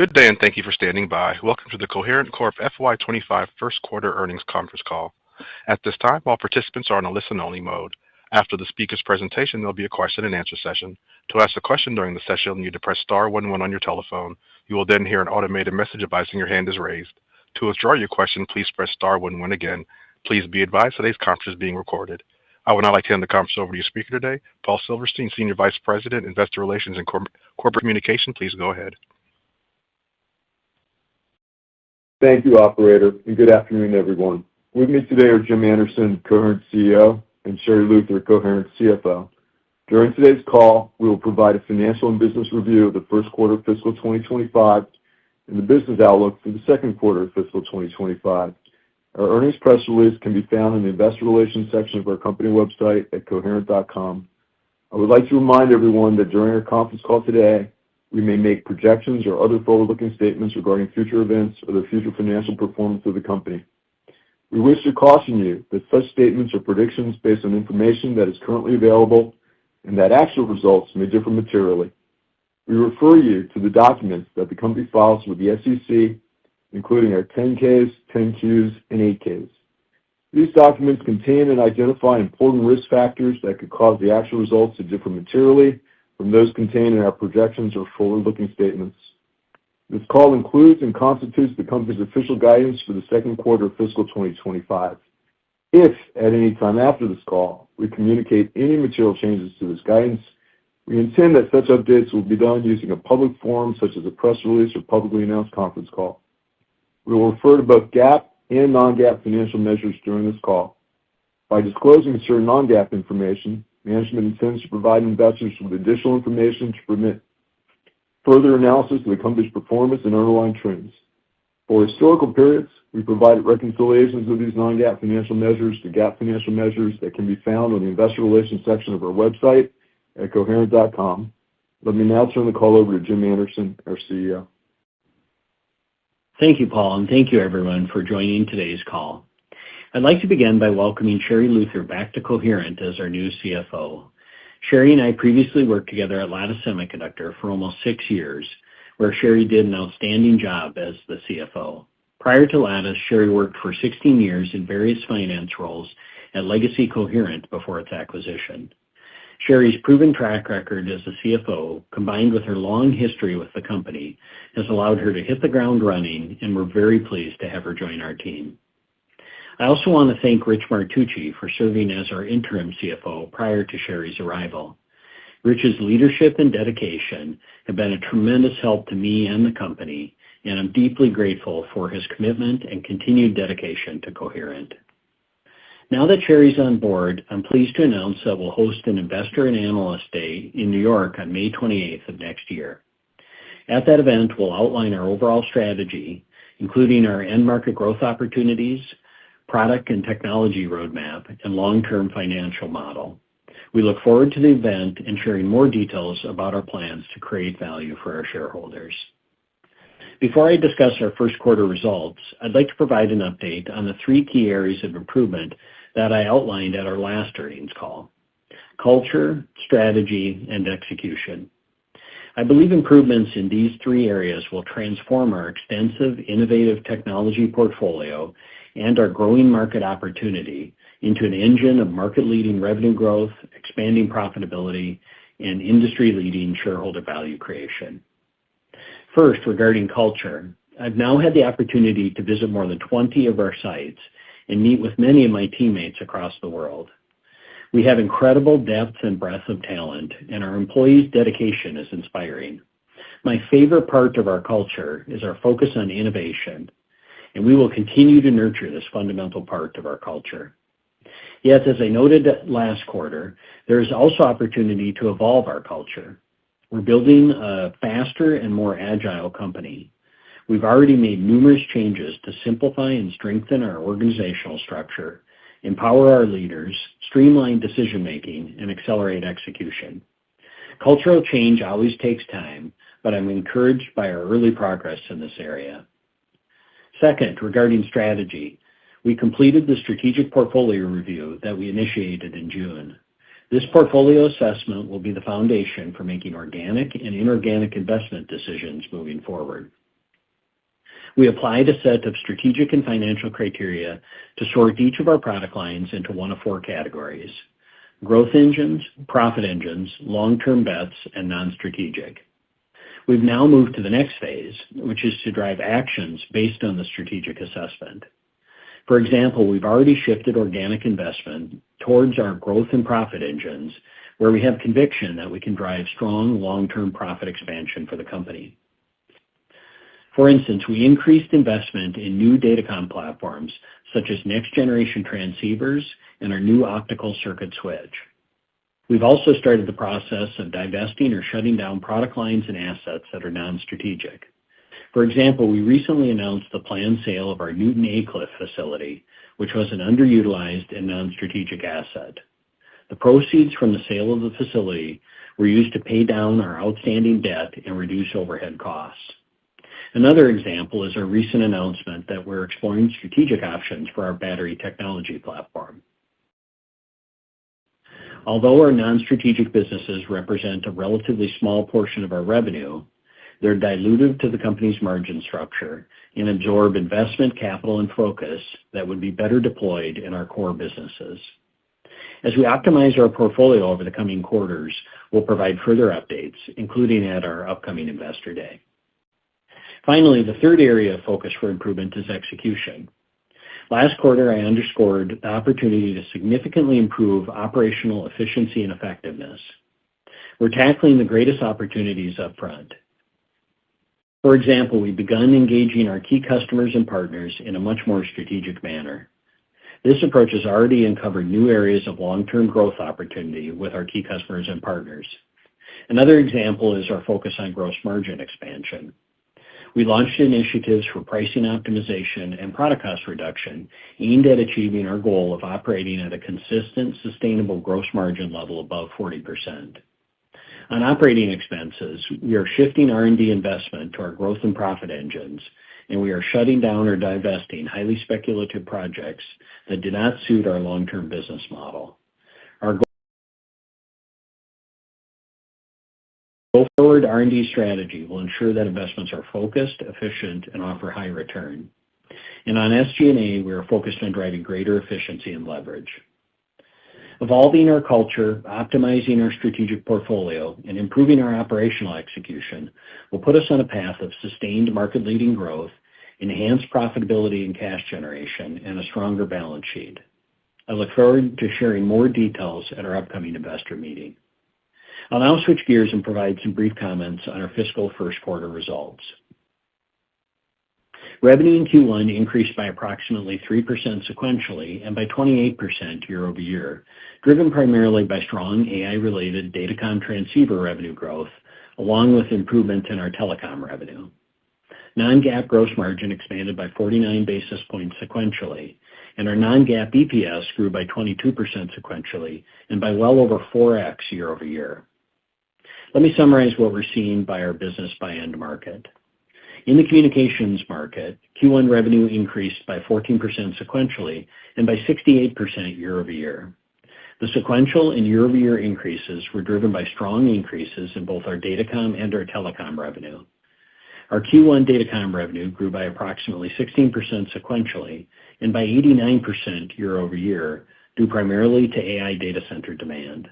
Good day and thank you for standing by. Welcome to the Coherent Corp FY25 First Quarter Earnings Conference Call. At this time, all participants are in a listen-only mode. After the speaker's presentation, there'll be a question-and-answer session. To ask a question during the session, you'll need to press star 11 on your telephone. You will then hear an automated message advising your hand is raised. To withdraw your question, please press star 11 again. Please be advised today's conference is being recorded. I would now like to hand the conference over to your speaker today, Paul Silverstein, Senior Vice President, Investor Relations and Corporate Communication. Please go ahead. Thank you, Operator, and good afternoon, everyone. With me today are Jim Anderson, Coherent CEO, and Sherry Luther, Coherent CFO. During today's call, we will provide a financial and business review of the first quarter of fiscal 2025 and the business outlook for the second quarter of fiscal 2025. Our earnings press release can be found in the Investor Relations section of our company website at coherent.com. I would like to remind everyone that during our conference call today, we may make projections or other forward-looking statements regarding future events or the future financial performance of the company. We wish to caution you that such statements are predictions based on information that is currently available and that actual results may differ materially. We refer you to the documents that the company files with the SEC, including our 10-Ks, 10-Qs, and 8-Ks. These documents contain and identify important risk factors that could cause the actual results to differ materially from those contained in our projections or forward-looking statements. This call includes and constitutes the company's official guidance for the second quarter of fiscal 2025. If, at any time after this call, we communicate any material changes to this guidance, we intend that such updates will be done using a public forum such as a press release or publicly announced conference call. We will refer to both GAAP and non-GAAP financial measures during this call. By disclosing certain non-GAAP information, management intends to provide investors with additional information to permit further analysis of the company's performance and underlying trends. For historical periods, we provide reconciliations of these non-GAAP financial measures to GAAP financial measures that can be found on the Investor Relations section of our website at coherent.com. Let me now turn the call over to Jim Anderson, our CEO. Thank you, Paul, and thank you, everyone, for joining today's call. I'd like to begin by welcoming Sherry Luther back to Coherent as our new CFO. Sherry and I previously worked together at Lattice Semiconductor for almost 6 years, where Sherry did an outstanding job as the CFO. Prior to Lattice, Sherry worked for 16 years in various finance roles at Legacy Coherent before its acquisition. Sherry's proven track record as a CFO, combined with her long history with the company, has allowed her to hit the ground running, and we're very pleased to have her join our team. I also want to thank Rich Martucci for serving as our interim CFO prior to Sherry's arrival. Rich's leadership and dedication have been a tremendous help to me and the company, and I'm deeply grateful for his commitment and continued dedication to Coherent. Now that Sherry's on board, I'm pleased to announce that we'll host an Investor and Analyst Day in New York on May 28th of next year. At that event, we'll outline our overall strategy, including our end market growth opportunities, product and technology roadmap, and long-term financial model. We look forward to the event and sharing more details about our plans to create value for our shareholders. Before I discuss our first quarter results, I'd like to provide an update on the 3 key areas of improvement that I outlined at our last earnings call: culture, strategy, and execution. I believe improvements in these 3 areas will transform our extensive, innovative technology portfolio and our growing market opportunity into an engine of market-leading revenue growth, expanding profitability, and industry-leading shareholder value creation. First, regarding culture, I've now had the opportunity to visit more than 20 of our sites and meet with many of my teammates across the world. We have incredible depth and breadth of talent, and our employees' dedication is inspiring. My favorite part of our culture is our focus on innovation, and we will continue to nurture this fundamental part of our culture. Yet, as I noted last quarter, there is also opportunity to evolve our culture. We're building a faster and more agile company. We've already made numerous changes to simplify and strengthen our organizational structure, empower our leaders, streamline decision-making, and accelerate execution. Cultural change always takes time, but I'm encouraged by our early progress in this area. Second, regarding strategy, we completed the strategic portfolio review that we initiated in June. This portfolio assessment will be the foundation for making organic and inorganic investment decisions moving forward. We applied a set of strategic and financial criteria to sort each of our product lines into one of four categories: growth engines, profit engines, long-term bets, and non-strategic. We've now moved to the next phase, which is to drive actions based on the strategic assessment. For example, we've already shifted organic investment towards our growth and profit engines, where we have conviction that we can drive strong long-term profit expansion for the company. For instance, we increased investment in new datacom platforms, such as next-generation transceivers and our new optical circuit switch. We've also started the process of divesting or shutting down product lines and assets that are non-strategic. For example, we recently announced the planned sale of our Newton Aycliffe facility, which was an underutilized and non-strategic asset. The proceeds from the sale of the facility were used to pay down our outstanding debt and reduce overhead costs. Another example is our recent announcement that we're exploring strategic options for our battery technology platform. Although our non-strategic businesses represent a relatively small portion of our revenue, they're dilutive to the company's margin structure and absorb investment capital and focus that would be better deployed in our core businesses. As we optimize our portfolio over the coming quarters, we'll provide further updates, including at our upcoming Investor Day. Finally, the third area of focus for improvement is execution. Last quarter, I underscored the opportunity to significantly improve operational efficiency and effectiveness. We're tackling the greatest opportunities up front. For example, we've begun engaging our key customers and partners in a much more strategic manner. This approach has already uncovered new areas of long-term growth opportunity with our key customers and partners. Another example is our focus on gross margin expansion. We launched initiatives for pricing optimization and product cost reduction aimed at achieving our goal of operating at a consistent, sustainable gross margin level above 40%. On operating expenses, we are shifting R&D investment to our growth and profit engines, and we are shutting down or divesting highly speculative projects that do not suit our long-term business model. Our go-forward R&D strategy will ensure that investments are focused, efficient, and offer high return. And on SG&A, we are focused on driving greater efficiency and leverage. Evolving our culture, optimizing our strategic portfolio, and improving our operational execution will put us on a path of sustained market-leading growth, enhanced profitability and cash generation, and a stronger balance sheet. I look forward to sharing more details at our upcoming investor meeting. I'll now switch gears and provide some brief comments on our fiscal first quarter results. Revenue in Q1 increased by approximately 3% sequentially and by 28% year-over-year, driven primarily by strong AI-related datacom transceiver revenue growth, along with improvement in our telecom revenue. Non-GAAP gross margin expanded by 49 basis points sequentially, and our non-GAAP EPS grew by 22% sequentially and by well over 4x year-over-year. Let me summarize what we're seeing by our business by end market. In the communications market, Q1 revenue increased by 14% sequentially and by 68% year-over-year. The sequential and year-over-year increases were driven by strong increases in both our datacom and our telecom revenue. Our Q1 datacom revenue grew by approximately 16% sequentially and by 89% year-over-year, due primarily to AI data center demand.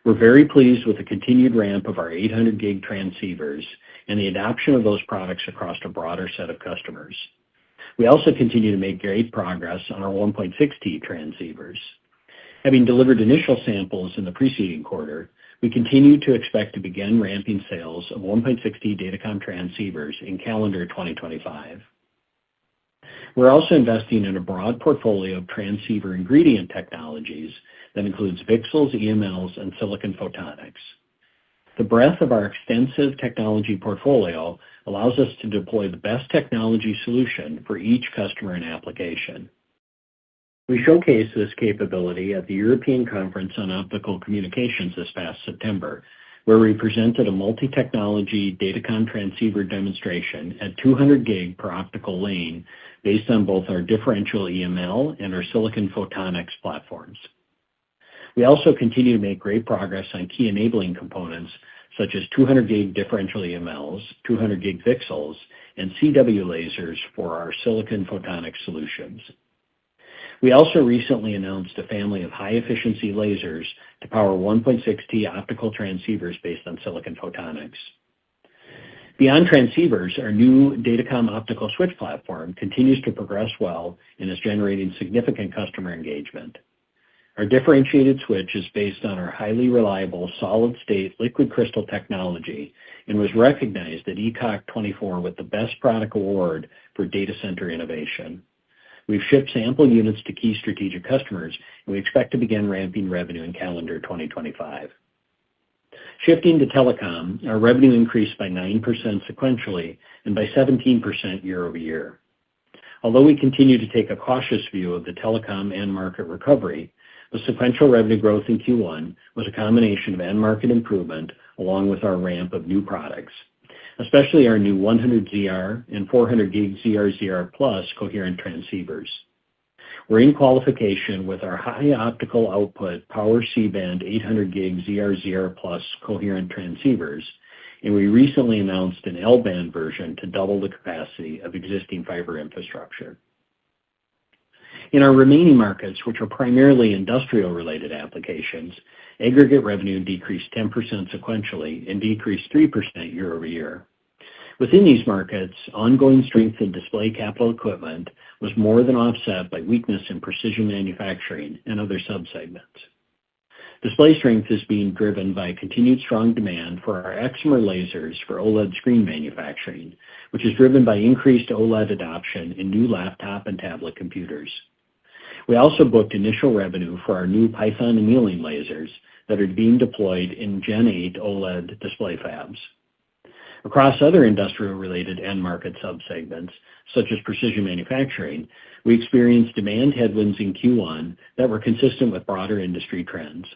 We're very pleased with the continued ramp of our 800 gig transceivers and the adoption of those products across a broader set of customers. We also continue to make great progress on our 1.6T transceivers. Having delivered initial samples in the preceding quarter, we continue to expect to begin ramping sales of 1.6T datacom transceivers in calendar 2025. We're also investing in a broad portfolio of transceiver ingredient technologies that includes VCSELs, EMLs, and silicon photonics. The breadth of our extensive technology portfolio allows us to deploy the best technology solution for each customer and application. We showcased this capability at the European Conference on Optical Communications this past September, where we presented a multi-technology datacom transceiver demonstration at 200 gig per optical lane based on both our differential EML and our silicon photonics platforms. We also continue to make great progress on key enabling components such as 200 gig differential EMLs, 200 gig VCSELs, and CW lasers for our silicon photonics solutions. We also recently announced a family of high-efficiency lasers to power 1.6T optical transceivers based on silicon photonics. Beyond transceivers, our new Datacom optical switch platform continues to progress well and is generating significant customer engagement. Our differentiated switch is based on our highly reliable solid-state liquid crystal technology and was recognized at ECOC 24 with the Best Product Award for Data Center Innovation. We've shipped sample units to key strategic customers, and we expect to begin ramping revenue in calendar 2025. Shifting to telecom, our revenue increased by 9% sequentially and by 17% year over year. Although we continue to take a cautious view of the telecom end market recovery, the sequential revenue growth in Q1 was a combination of end market improvement along with our ramp of new products, especially our new 100ZR and 400 gig ZR/ZR+ coherent transceivers. We're in qualification with our high optical output power C-band 800 gig ZR/ZR+ coherent transceivers, and we recently announced an L-band version to double the capacity of existing fiber infrastructure. In our remaining markets, which are primarily industrial-related applications, aggregate revenue decreased 10% sequentially and decreased 3% year over year. Within these markets, ongoing strength in display capital equipment was more than offset by weakness in precision manufacturing and other subsegments. Display strength is being driven by continued strong demand for our excimer lasers for OLED screen manufacturing, which is driven by increased OLED adoption in new laptop and tablet computers. We also booked initial revenue for our new Python annealing lasers that are being deployed in Gen 8 OLED display fabs. Across other industrial-related end market subsegments, such as precision manufacturing, we experienced demand headwinds in Q1 that were consistent with broader industry trends.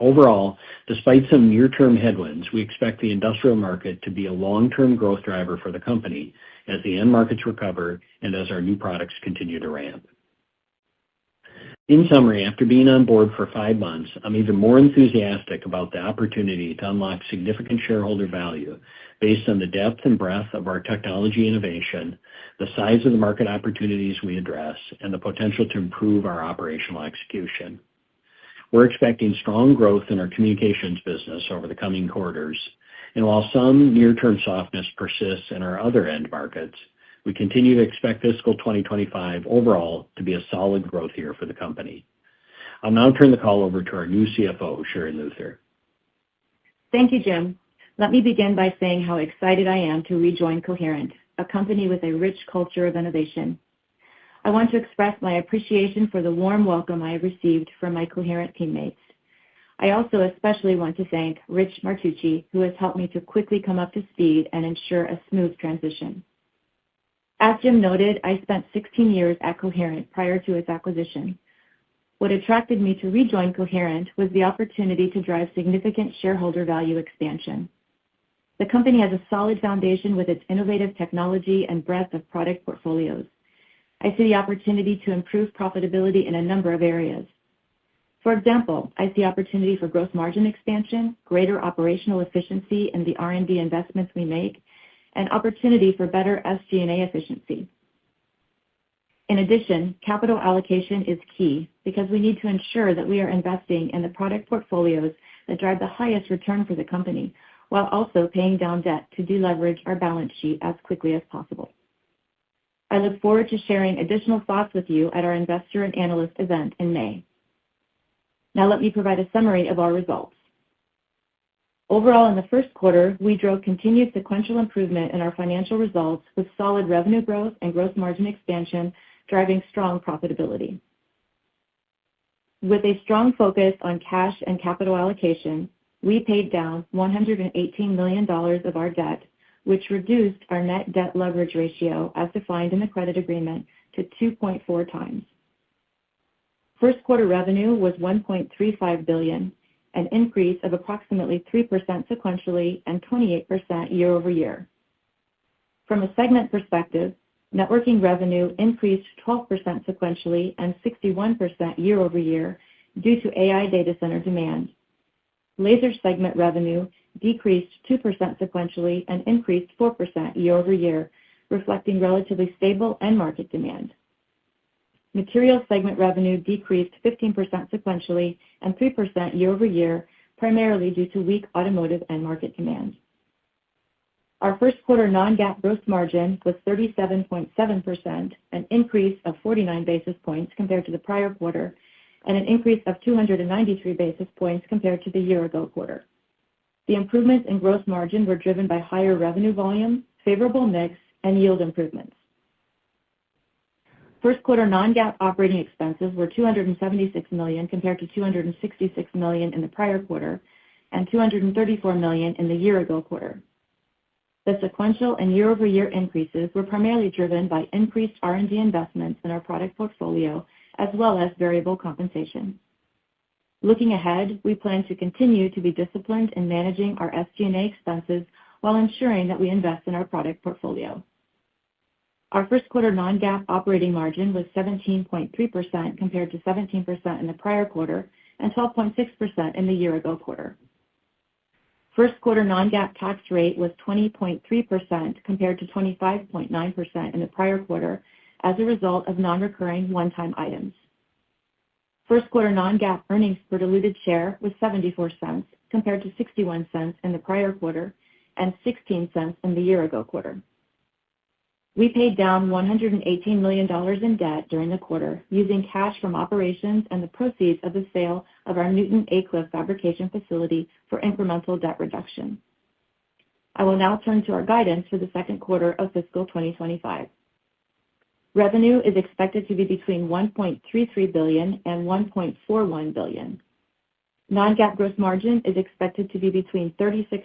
Overall, despite some near-term headwinds, we expect the industrial market to be a long-term growth driver for the company as the end markets recover and as our new products continue to ramp. In summary, after being on board for 5 months, I'm even more enthusiastic about the opportunity to unlock significant shareholder value based on the depth and breadth of our technology innovation, the size of the market opportunities we address, and the potential to improve our operational execution. We're expecting strong growth in our communications business over the coming quarters, and while some near-term softness persists in our other end markets, we continue to expect fiscal 2025 overall to be a solid growth year for the company. I'll now turn the call over to our new CFO, Sherri Luther. Thank you, Jim. Let me begin by saying how excited I am to rejoin Coherent, a company with a rich culture of innovation. I want to express my appreciation for the warm welcome I have received from my Coherent teammates. I also especially want to thank Rich Martucci, who has helped me to quickly come up to speed and ensure a smooth transition. As Jim noted, I spent 16 years at Coherent prior to its acquisition. What attracted me to rejoin Coherent was the opportunity to drive significant shareholder value expansion. The company has a solid foundation with its innovative technology and breadth of product portfolios. I see the opportunity to improve profitability in a number of areas. For example, I see opportunity for gross margin expansion, greater operational efficiency in the R&D investments we make, and opportunity for better SG&A efficiency. In addition, capital allocation is key because we need to ensure that we are investing in the product portfolios that drive the highest return for the company, while also paying down debt to deleverage our balance sheet as quickly as possible. I look forward to sharing additional thoughts with you at our Investor and Analyst event in May. Now let me provide a summary of our results. Overall, in the first quarter, we drove continued sequential improvement in our financial results with solid revenue growth and gross margin expansion, driving strong profitability. With a strong focus on cash and capital allocation, we paid down $118 million of our debt, which reduced our net debt leverage ratio as defined in the credit agreement to 2.4 times. First quarter revenue was $1.35 billion, an increase of approximately 3% sequentially and 28% year over year. From a segment perspective, networking revenue increased 12% sequentially and 61% year over year due to AI data center demand. Laser segment revenue decreased 2% sequentially and increased 4% year-over-year, reflecting relatively stable end market demand. Materials segment revenue decreased 15% sequentially and 3% year-over-year, primarily due to weak automotive end market demand. Our first quarter non-GAAP gross margin was 37.7%, an increase of 49 basis points compared to the prior quarter, and an increase of 293 basis points compared to the year-ago quarter. The improvements in gross margin were driven by higher revenue volume, favorable mix, and yield improvements. First quarter non-GAAP operating expenses were $276 million compared to $266 million in the prior quarter and $234 million in the year-ago quarter. The sequential and year-over-year increases were primarily driven by increased R&D investments in our product portfolio as well as variable compensation. Looking ahead, we plan to continue to be disciplined in managing our SG&A expenses while ensuring that we invest in our product portfolio. Our first quarter non-GAAP operating margin was 17.3% compared to 17% in the prior quarter and 12.6% in the year-ago quarter. First quarter non-GAAP tax rate was 20.3% compared to 25.9% in the prior quarter as a result of non-recurring one-time items. First quarter non-GAAP earnings per diluted share was 74 cents compared to 61 cents in the prior quarter and 16 cents in the year-ago quarter. We paid down $118 million in debt during the quarter using cash from operations and the proceeds of the sale of our Newton Aycliffe fabrication facility for incremental debt reduction. I will now turn to our guidance for the second quarter of fiscal 2025. Revenue is expected to be between $1.33 billion and $1.41 billion. Non-GAAP gross margin is expected to be between 36%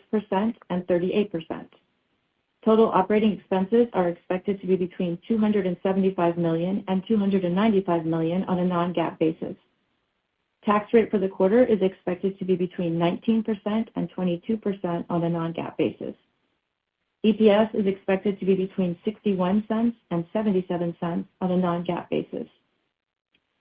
and 38%. Total operating expenses are expected to be between $275 million and $295 million on a non-GAAP basis. Tax rate for the quarter is expected to be between 19% and 22% on a non-GAAP basis. EPS is expected to be between 61 cents and 77 cents on a non-GAAP basis.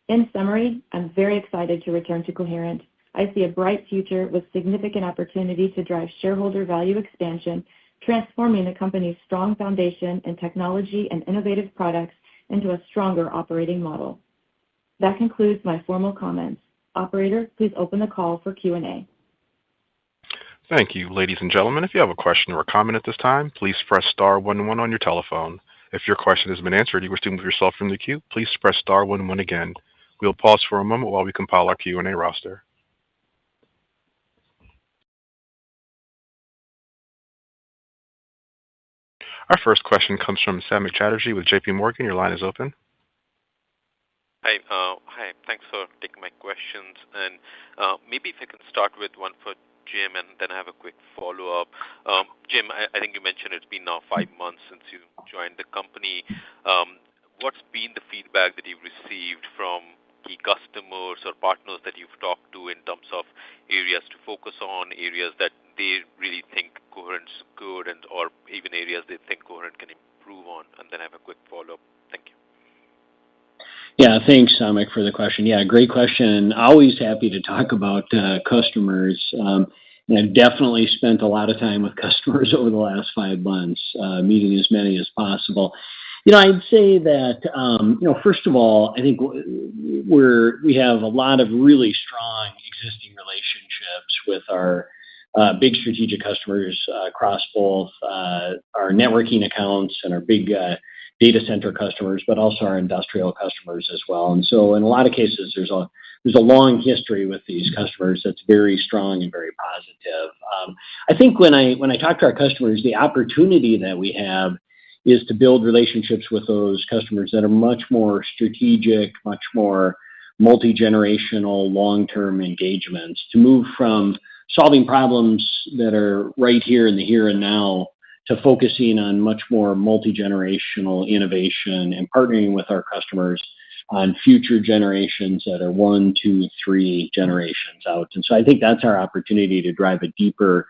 In summary, I'm very excited to return to Coherent. I see a bright future with significant opportunity to drive shareholder value expansion, transforming the company's strong foundation in technology and innovative products into a stronger operating model. That concludes my formal comments. Operator, please open the call for Q&A. Thank you. Ladies and gentlemen, if you have a question or a comment at this time, please press star 11 on your telephone. If your question has been answered and you wish to move yourself from the queue, please press star 11 again. We'll pause for a moment while we compile our Q&A roster. Our first question comes from Samik Chatterjee with J.P. Morgan. Your line is open. Hi. Thanks for taking my questions. And maybe if I can start with one for Jim, and then I have a quick follow-up. Jim, I think you mentioned it's been now 5 months since you joined the company. What's been the feedback that you've received from key customers or partners that you've talked to in terms of areas to focus on, areas that they really think Coherent's good, and or even areas they think Coherent can improve on? And then I have a quick follow-up. Thank you. Yeah, thanks, Samik, for the question. Yeah, great question. Always happy to talk about customers. And I've definitely spent a lot of time with customers over the last 5 months, meeting as many as possible. I'd say that, first of all, I think we have a lot of really strong existing relationships with our big strategic customers across both our networking accounts and our big data center customers, but also our industrial customers as well. And so in a lot of cases, there's a long history with these customers that's very strong and very positive. I think when I talk to our customers, the opportunity that we have is to build relationships with those customers that are much more strategic, much more multi-generational, long-term engagements, to move from solving problems that are right here in the here and now to focusing on much more multi-generational innovation and partnering with our customers on future generations that are 1, 2, 3 generations out. And so I think that's our opportunity to drive a deeper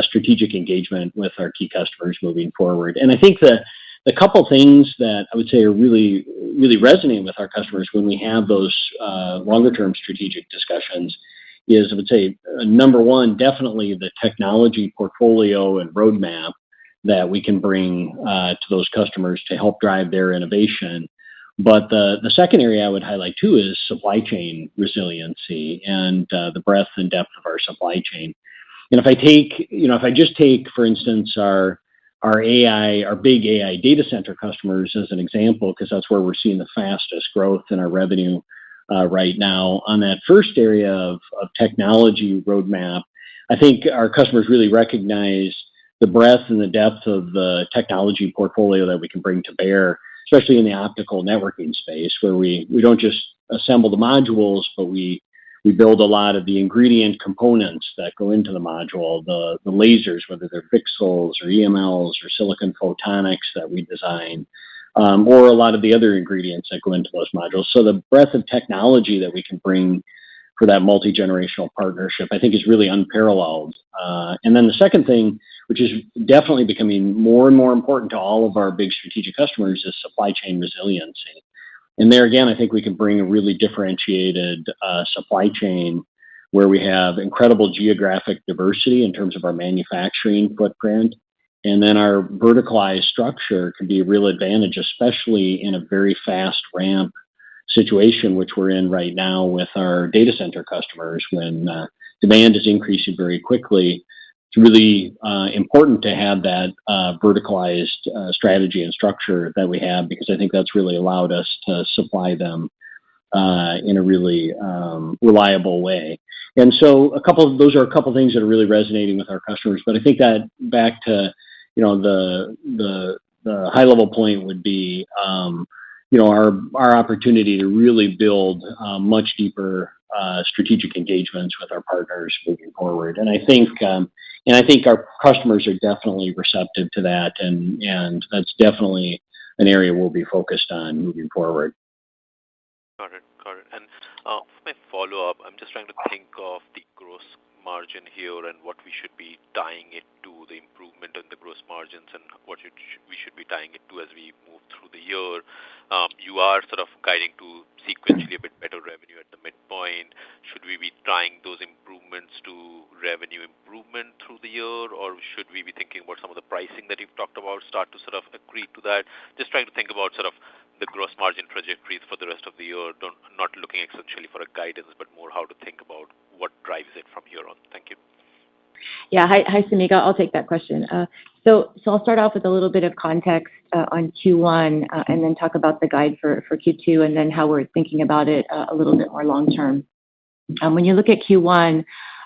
strategic engagement with our key customers moving forward. And I think the couple things that I would say are really, really resonating with our customers when we have those longer-term strategic discussions is, I would say, number one, definitely the technology portfolio and roadmap that we can bring to those customers to help drive their innovation. But the second area I would highlight too is supply chain resiliency and the breadth and depth of our supply chain. And if I just take, for instance, our big AI data center customers as an example, because that's where we're seeing the fastest growth in our revenue right now. On that first area of technology roadmap, I think our customers really recognize the breadth and the depth of the technology portfolio that we can bring to bear, especially in the optical networking space, where we don't just assemble the modules, but we build a lot of the ingredient components that go into the module, the lasers, whether they're VCSELs or EMLs or silicon photonics that we design, or a lot of the other ingredients that go into those modules. So the breadth of technology that we can bring for that multi-generational partnership, I think, is really unparalleled. And then the second thing, which is definitely becoming more and more important to all of our big strategic customers, is supply chain resiliency. And there again, I think we can bring a really differentiated supply chain where we have incredible geographic diversity in terms of our manufacturing footprint. And then our verticalized structure can be a real advantage, especially in a very fast ramp situation, which we're in right now with our data center customers. When demand is increasing very quickly, it's really important to have that verticalized strategy and structure that we have, because I think that's really allowed us to supply them in a really reliable way. And so those are a couple things that are really resonating with our customers. But I think that back to the high level point would be our opportunity to really build much deeper strategic engagements with our partners moving forward. And I think our customers are definitely receptive to that, and that's definitely an area we'll be focused on moving forward. Got it. And for my follow-up, I'm just trying to think of the gross margin here and what we should be tying it to, the improvement in the gross margins, and what we should be tying it to as we move through the year. You are sort of guiding to sequentially a bit better revenue at the midpoint. Should we be tying those improvements to revenue improvement through the year, or should we be thinking about some of the pricing that you've talked about start to sort of agree to that? Just trying to think about sort of the gross margin trajectories for the rest of the year, not looking essentially for a guidance, but more how to think about what drives it from here on. Thank you. Yeah. Hi, Samik. I'll take that question. So I'll start off with a little bit of context on Q1 and then talk about the guide for Q2 and then how we're thinking about it a little bit more long term. When you look at Q1,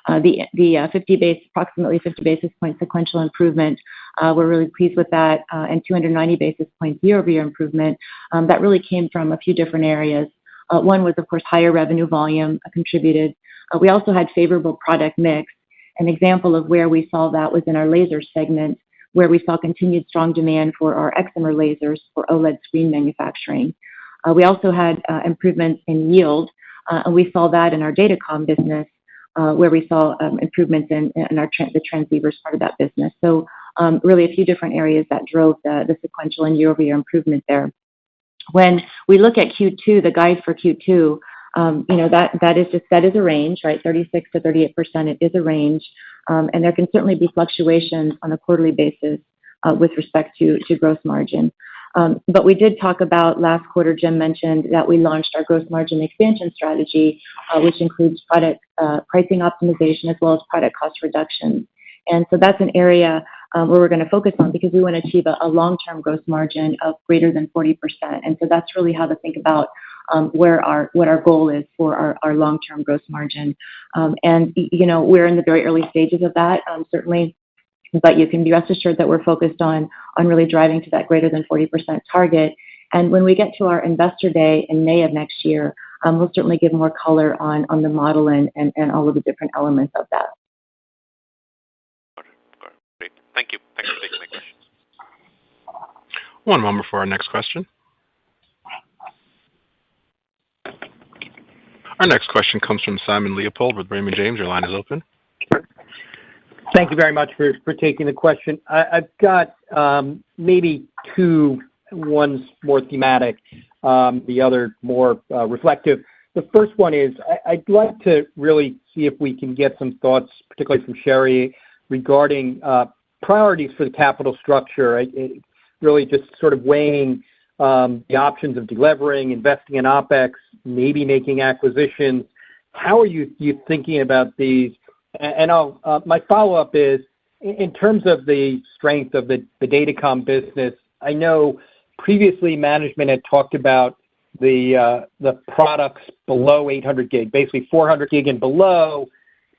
the approximately 50 basis point sequential improvement, we're really pleased with that, and 290 basis points year-over-year improvement. That really came from a few different areas. One was, of course, higher revenue volume contributed. We also had favorable product mix. An example of where we saw that was in our laser segment, where we saw continued strong demand for our excimer lasers for OLED screen manufacturing. We also had improvements in yield, and we saw that in our datacom business, where we saw improvements in the transceivers part of that business. So really a few different areas that drove the sequential and year-over-year improvement there. When we look at Q2, the guide for Q2, that is a range, right? 36 to 38%, it is a range. And there can certainly be fluctuations on a quarterly basis with respect to gross margin. But we did talk about last quarter, Jim mentioned that we launched our gross margin expansion strategy, which includes product pricing optimization as well as product cost reduction. And so that's an area where we're going to focus on, because we want to achieve a long-term gross margin of greater than 40%. And so that's really how to think about what our goal is for our long-term gross margin. And we're in the very early stages of that, certainly. But you can be rest assured that we're focused on really driving to that greater than 40% target. And when we get to our investor day in May of next year, we'll certainly give more color on the model and all of the different elements of that. Got it. Great. Thank you. Thanks for taking my questions. One moment for our next question. Our next question comes from Simon Leopold with Raymond James. Your line is open. Thank you very much for taking the question. I've got maybe two, one's more thematic, the other more reflective. The first one is I'd like to really see if we can get some thoughts, particularly from Sherry, regarding priorities for the capital structure. It really just sort of weighing the options of delevering, investing in OpEx, maybe making acquisitions. How are you thinking about these? And my follow-up is, in terms of the strength of the Datacom business, I know previously management had talked about the products below 800 gig, basically 400 gig and below,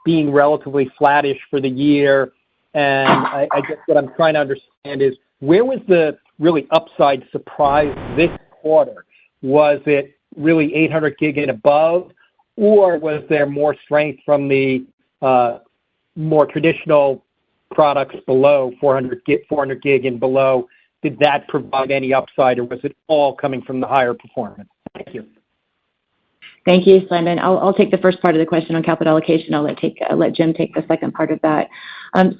being relatively flattish for the year. And I guess what I'm trying to understand is, where was the really upside surprise this quarter? Was it really 800 gig and above, or was there more strength from the more traditional products below 400 gig and below? Did that provide any upside, or was it all coming from the higher performance? Thank you. Thank you, Simon. I'll take the first part of the question on capital allocation. I'll let Jim take the second part of that.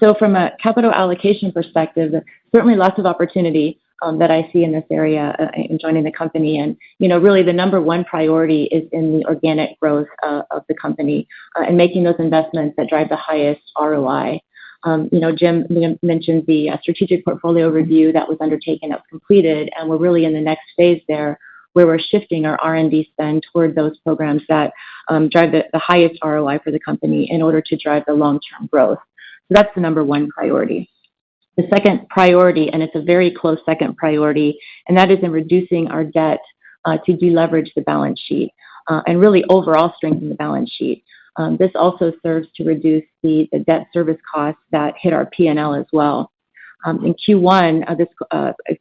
So from a capital allocation perspective, certainly lots of opportunity that I see in this area in joining the company. And, really the number one priority is in the organic growth of the company and making those investments that drive the highest ROI. Jim mentioned the strategic portfolio review that was undertaken, that was completed, and we're really in the next phase there, where we're shifting our R&D spend toward those programs that drive the highest ROI for the company in order to drive the long-term growth. So that's the number one priority. The second priority, and it's a very close second priority, and that is in reducing our debt to deleverage the balance sheet and really overall strengthen the balance sheet. This also serves to reduce the debt service costs that hit our P&L as well. In Q1 of this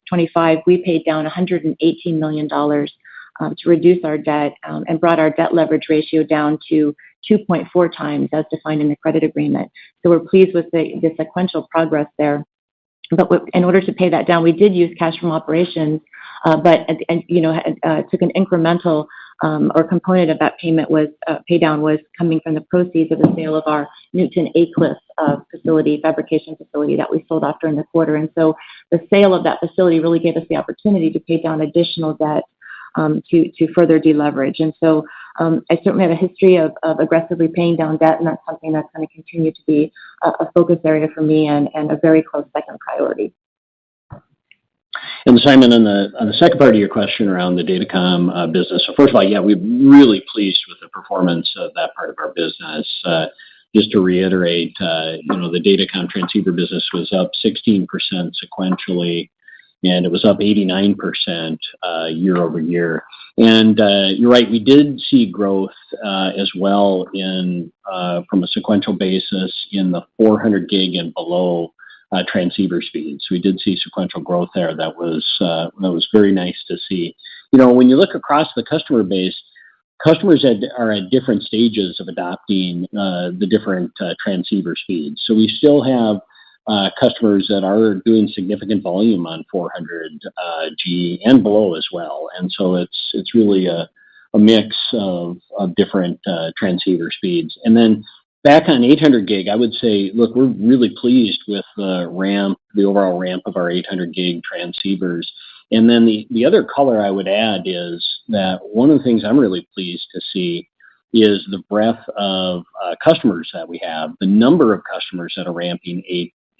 25, we paid down $118 million to reduce our debt and brought our debt leverage ratio down to 2.4 times as defined in the credit agreement. So we're pleased with the sequential progress there. But in order to pay that down, we did use cash from operations, but took an incremental or component of that pay down was coming from the proceeds of the sale of our Newton Aycliffe fabrication facility that we sold off during the quarter. And so the sale of that facility really gave us the opportunity to pay down additional debt to further deleverage. And so I certainly have a history of aggressively paying down debt, and that's something that's going to continue to be a focus area for me and a very close second priority. And Simon, on the second part of your question around the Datacom business, so first of all, yeah, we're really pleased with the performance of that part of our business. Just to reiterate, the Datacom transceiver business was up 16% sequentially, and it was up 89% year over year. And you're right, we did see growth as well from a sequential basis in the 400 gig and below transceiver speeds. We did see sequential growth there. That was very nice to see. When you look across the customer base, customers are at different stages of adopting the different transceiver speeds. So we still have customers that are doing significant volume on 400G and below as well. And so it's really a mix of different transceiver speeds. And then back on 800 gig, I would say, look, we're really pleased with the overall ramp of our 800 gig transceivers. And then the other color I would add is that one of the things I'm really pleased to see is the breadth of customers that we have. The number of customers that are ramping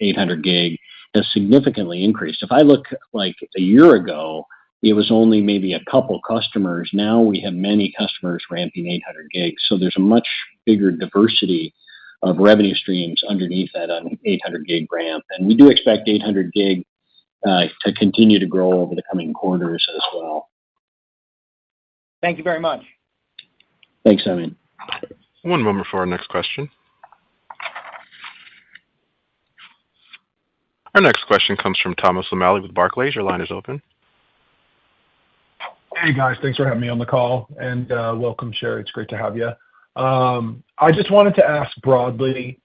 800 gig has significantly increased. If I look like a year ago, it was only maybe a couple customers. Now we have many customers ramping 800 gig. So there's a much bigger diversity of revenue streams underneath that on 800 gig ramp. And we do expect 800 gig to continue to grow over the coming quarters as well. Thank you very much. Thanks, Simon. One moment for our next question. Our next question comes from Thomas O'Malley with Barclays. Your line is open. Hey, guys. Thanks for having me on the call, and welcome, Sherry. It's great to have you. I just wanted to ask broadly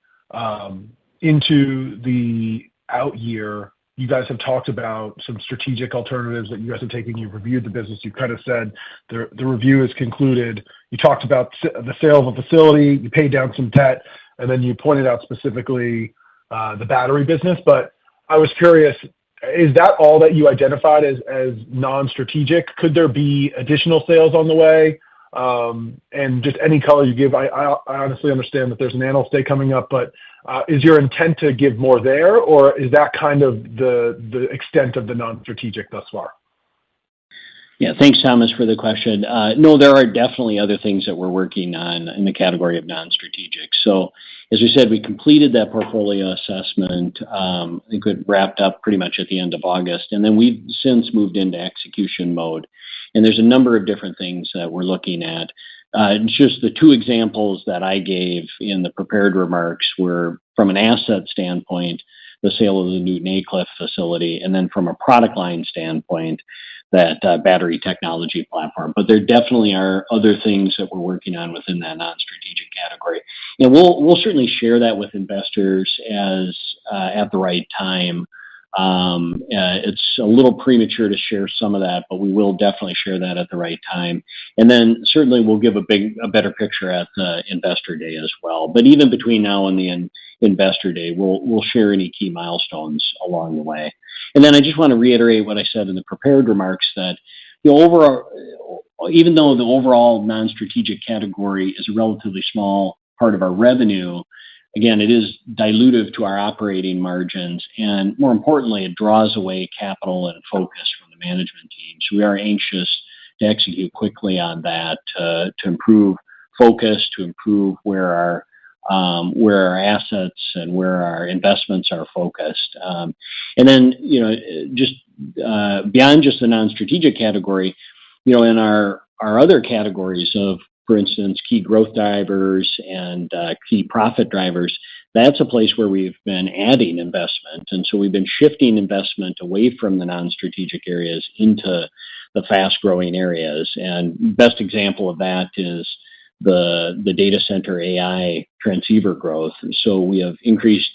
into the out year. You guys have talked about some strategic alternatives that you guys are taking. You've reviewed the business. You kind of said the review is concluded. You talked about the sale of a facility. You paid down some debt, and then you pointed out specifically the battery business. But I was curious, is that all that you identified as non-strategic? Could there be additional sales on the way? and just any color you give. I honestly understand that there's an analyst day coming up, but is your intent to give more there, or is that kind of the extent of the non-strategic thus far? Yeah, thanks, Thomas, for the question. No, there are definitely other things that we're working on in the category of non-strategic. So, as we said, we completed that portfolio assessment. I think it wrapped up pretty much at the end of August, and then we've since moved into execution mode. And there's a number of different things that we're looking at. Just the two examples that I gave in the prepared remarks were, from an asset standpoint, the sale of the Newton Aycliffe facility, and then from a product line standpoint, that battery technology platform. But there definitely are other things that we're working on within that non-strategic category. And we'll certainly share that with investors as at the right time. It's a little premature to share some of that, but we will definitely share that at the right time. And then certainly we'll give a better picture at the Investor Day as well. But even between now and the Investor Day, we'll share any key milestones along the way. And then I just want to reiterate what I said in the prepared remarks, that even though the overall non-strategic category is a relatively small part of our revenue, again, it is dilutive to our operating margins, and more importantly, it draws away capital and focus from the management team. So we are anxious to execute quickly on that, to improve focus, to improve where our assets and where our investments are focused. And then, just beyond just the non-strategic category, in our other categories of, for instance, key growth drivers and key profit drivers, that's a place where we've been adding investment. And so we've been shifting investment away from the non-strategic areas into the fast-growing areas. And best example of that is the data center AI transceiver growth. And so we have increased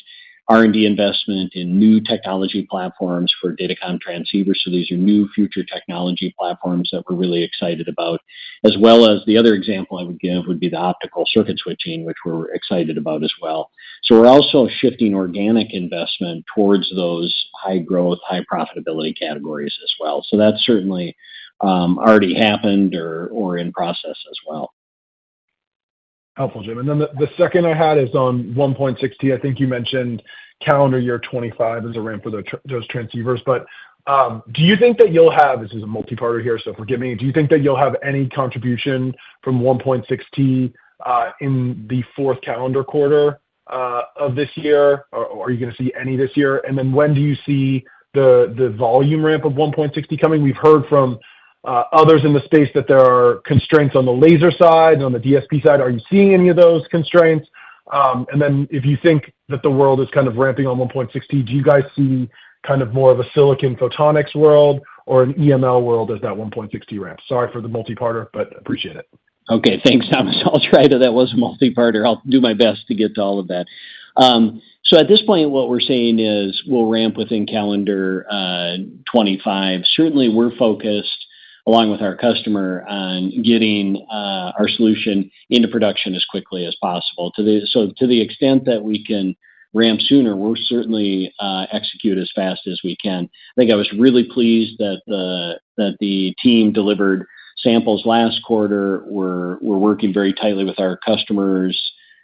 R&D investment in new technology platforms for datacom transceivers. So these are new future technology platforms that we're really excited about, as well as the other example I would give would be the optical circuit switching, which we're excited about as well. So we're also shifting organic investment towards those high growth, high profitability categories as well. So that's certainly already happened or in process as well. Helpful, Jim. And then the second I had is on 1.6T. I think you mentioned calendar year 25 as a ramp for those transceivers. But do you think that you'll have, this is a multi-parter here, so forgive me, do you think that you'll have any contribution from 1.6T in the fourth calendar quarter of this year? Or are you going to see any this year? And then when do you see the volume ramp of 1.6T coming? We've heard from others in the space that there are constraints on the laser side and on the DSP side. Are you seeing any of those constraints? And then if you think that the world is kind of ramping on 1.6T, do you guys see kind of more of a silicon photonics world or an EML world as that 1.6T ramp? Sorry for the multi-parter, but appreciate it. Okay, thanks, Thomas. I'll try to. That was a multi-parter. I'll do my best to get to all of that. So at this point, what we're saying is we'll ramp within calendar 25. Certainly, we're focused, along with our customer, on getting our solution into production as quickly as possible. To the extent that we can ramp sooner, we'll certainly execute as fast as we can. I think I was really pleased that the team delivered samples last quarter. We're working very tightly with our customers,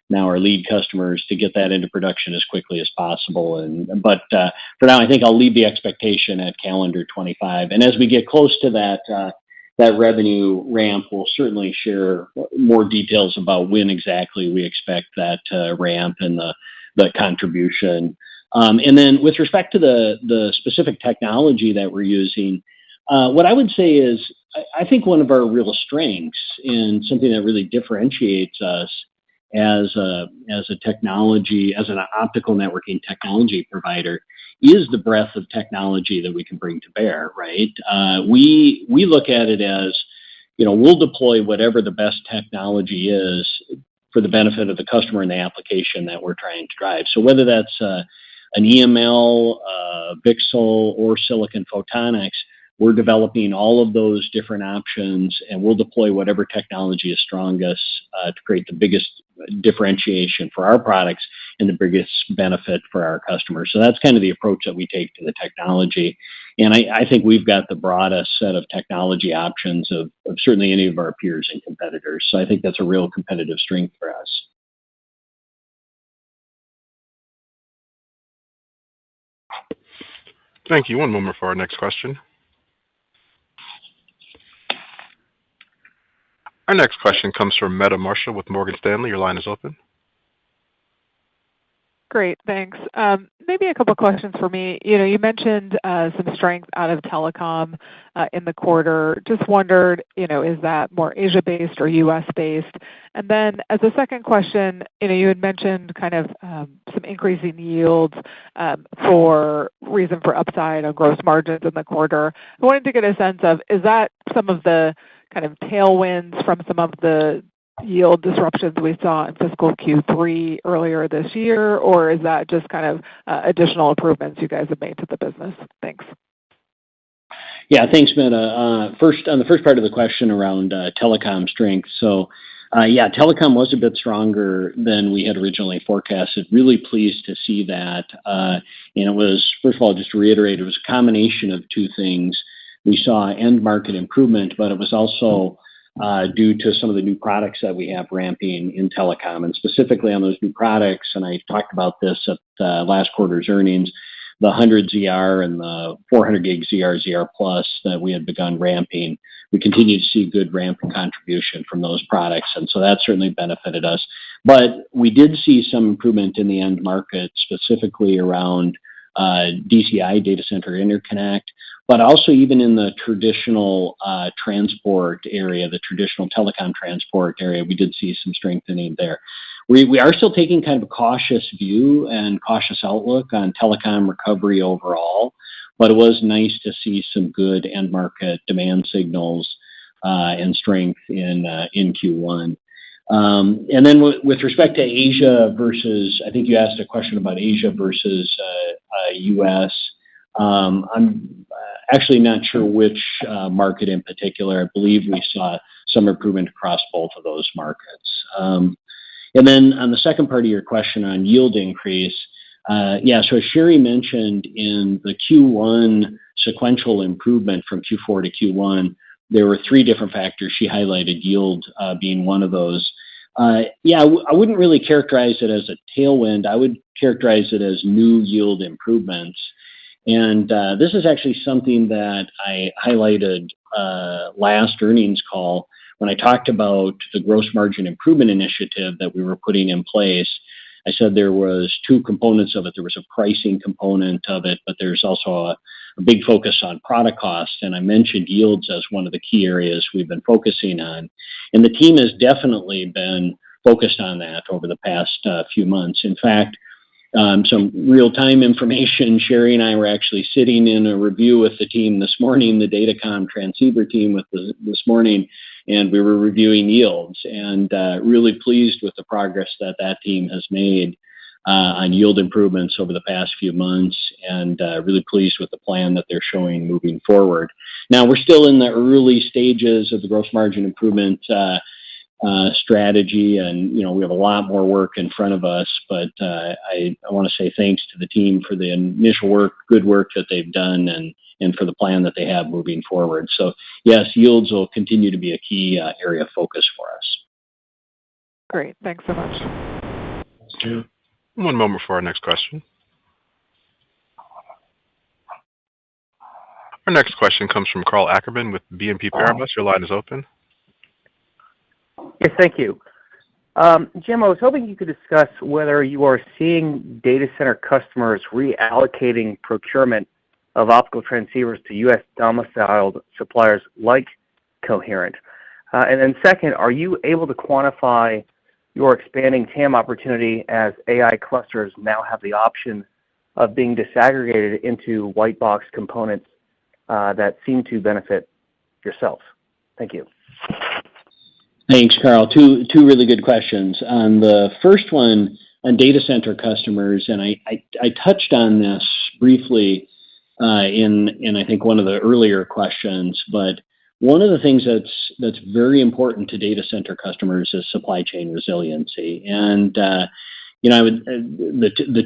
now our lead customers, to get that into production as quickly as possible. But for now, I think I'll leave the expectation at calendar 25. And as we get close to that revenue ramp, we'll certainly share more details about when exactly we expect that ramp and the contribution. And then with respect to the specific technology that we're using, what I would say is I think one of our real strengths and something that really differentiates us as a technology, as an optical networking technology provider, is the breadth of technology that we can bring to bear, right? We look at it as, we'll deploy whatever the best technology is for the benefit of the customer and the application that we're trying to drive. So whether that's an EML, VCSEL, or silicon photonics, we're developing all of those different options, and we'll deploy whatever technology is strongest to create the biggest differentiation for our products and the biggest benefit for our customers. So that's kind of the approach that we take to the technology. And I think we've got the broadest set of technology options of certainly any of our peers and competitors. So I think that's a real competitive strength for us. Thank you. One moment for our next question. Our next question comes from Meta Marshall with Morgan Stanley. Your line is open. Great, thanks. Maybe a couple questions for me. You mentioned some strength out of telecom in the quarter. Just wondered, is that more Asia-based or U.S.-based? And then as a second question, you had mentioned kind of some increasing yields for reason for upside on gross margins in the quarter. I wanted to get a sense of, is that some of the kind of tailwinds from some of the yield disruptions we saw in fiscal Q3 earlier this year, or is that just kind of additional improvements you guys have made to the business? Thanks. Yeah, thanks, Meta. First, on the first part of the question around telecom strength. So, telecom was a bit stronger than we had originally forecasted. Really pleased to see that. And it was, first of all, just to reiterate, it was a combination of two things. We saw end market improvement, but it was also due to some of the new products that we have ramping in telecom, and specifically on those new products. And I talked about this at last quarter's earnings, the 100 ZR and the 400 gig ZR Plus that we had begun ramping. We continue to see good ramp and contribution from those products, and so that certainly benefited us. But we did see some improvement in the end market, specifically around DCI, data center interconnect, but also even in the traditional transport area, the traditional telecom transport area, we did see some strengthening there. We are still taking kind of a cautious view and cautious outlook on telecom recovery overall, but it was nice to see some good end market demand signals and strength in Q1. And then with respect to Asia versus, I think you asked a question about Asia versus U.S. I'm actually not sure which market in particular. I believe we saw some improvement across both of those markets. And then on the second part of your question on yield increase, so as Sherry mentioned, in the Q1 sequential improvement from Q4 to Q1, there were three different factors. She highlighted yield being one of those. I wouldn't really characterize it as a tailwind. I would characterize it as new yield improvements. And this is actually something that I highlighted last earnings call when I talked about the gross margin improvement initiative that we were putting in place. I said there was two components of it. There was a pricing component of it, but there's also a big focus on product cost. And I mentioned yields as one of the key areas we've been focusing on. And the team has definitely been focused on that over the past few months. In fact, some real-time information, Sherry and I were actually sitting in a review with the team this morning, the Datacom transceiver team this morning, and we were reviewing yields, and really pleased with the progress that team has made on yield improvements over the past few months, and really pleased with the plan that they're showing moving forward. Now, we're still in the early stages of the gross margin improvement strategy, and we have a lot more work in front of us, but I want to say thanks to the team for the initial good work that they've done, and for the plan that they have moving forward. So yes, yields will continue to be a key area of focus for us. Great, thanks so much. Thank you. One moment for our next question. Our next question comes from Karl Ackerman with BNP Paribas. Your line is open. Yes, thank you. Jim, I was hoping you could discuss whether you are seeing data center customers reallocating procurement of optical transceivers to U.S. domiciled suppliers like Coherent. And then second, are you able to quantify your expanding TAM opportunity as AI clusters now have the option of being disaggregated into white box components that seem to benefit yourselves? Thank you. Thanks, Karl. Two really good questions. On the first one, on data center customers, and I touched on this briefly in I think one of the earlier questions, but one of the things that's very important to data center customers is supply chain resiliency. And the